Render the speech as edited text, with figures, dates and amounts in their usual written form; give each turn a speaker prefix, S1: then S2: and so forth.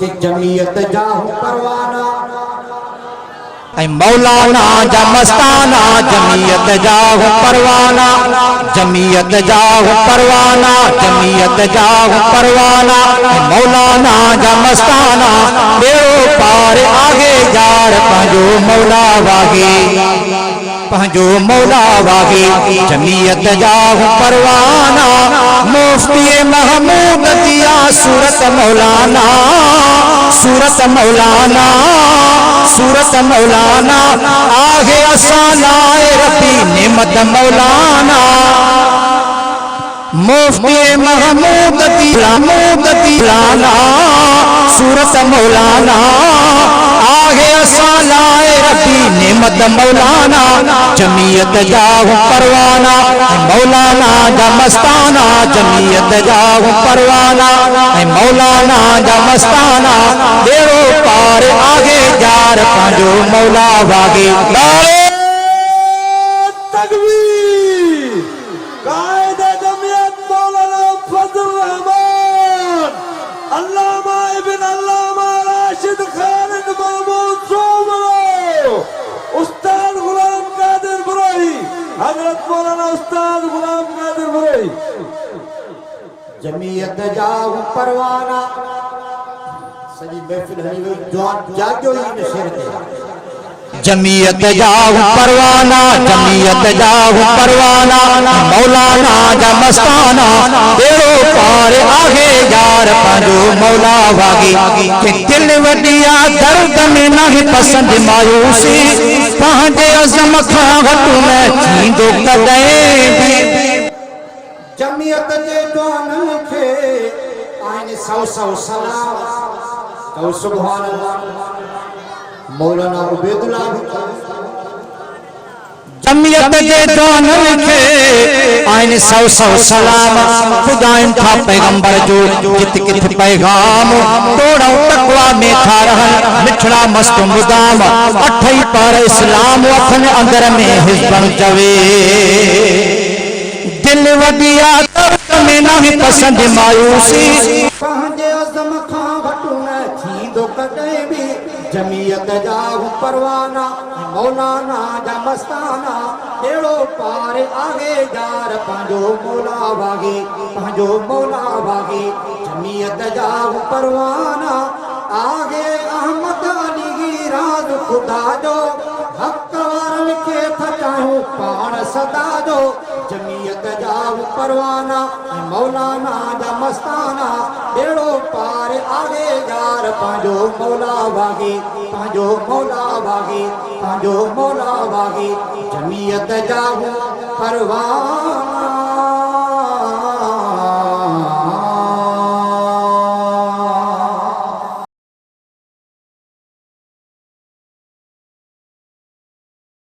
S1: कि जमीयत जाहू परवाना
S2: मौलाना जमस्ताना जमीयत जाहू परवाना जमीयत जाहू परवाना जमीयत जाहू परवाना मौलाना जमस्ताना बेड़ो पार आगे जार पंजो मौला वागे पंजो मौला वागे जमीयत जाहू परवाना मुफ्ती महमूद दिया सूरत मौलाना सूरत मौलाना सूरत मौलाना आगे असानाए रबी नेमत मौलाना मुफ्ती महमूद दिलाना सूरत मौलाना आगे असानाए रबी नेमत मौलाना जमीयत जाहू परवाना मौलाना जमस्ताना जमीयत जाहू परवाना मौलाना जमस्ताना बेड़ो पार आगे जार पंजो मौला वागे
S3: तकबीर कायदे जमीयत मौलाना फजल रहमान अल्लामा इब्न अल्लामा राशिद खालिद महमूद सोमरो उस्ताद गुलाम कादिर बुराई हजरत मौलाना उस्ताद गुलाम कादिर बुराई
S1: जमीयत जाहू परवाना सजी महफिल हनी जवान जागो ही नशर ते
S2: जमीयत जाहू परवाना जमीयत जाहू परवाना मौलाना जमस्ताना बेड़ो पार आगे जार पंजो मौला वागे कि दिल वडिया दर्द में नहीं पसंद मायूसी पंहिंजे अज़म खां वटि न थींदो कॾहिं बि
S1: जमीयत जे जवाननि खे आहिनि सौ सौ सलाम कहो सुभान अल्लाह मौलाना उबैदुल्लाह
S2: जमीयत जे जवाननि खे आहिनि सौ सौ सलाम ख़ुदाइन था पैगंबर जो जित किथ पैगाम तोड़ो तकवा में था रहन मिठड़ा मस्त मुदाम अठई पर इस्लाम अखन अंदर में हिज़्बन जवे दिल वडिया दर्द में नहीं पसंद मायूसी
S1: पंहिंजे अज़म खां वटि न थींदो कॾहिं बि जमीयत जाहू परवाना मौलाना जमस्ताना बेड़ो पार आगे जार पंहिंजो मौला वागे पंहिंजो मौला वागे जमीयत जाहू परवाना आगे अहमद अली राज खुदा जो हक़ वारनि खे थचायूं पाण सदा जो जमीयत जाहू परवाना मौलाना जमस्ताना बेड़ो पार आगे जार पंहिंजो मौला वागे पंहिंजो मौला वागे पंहिंजो मौला वागे जमीयत जाहू परवाना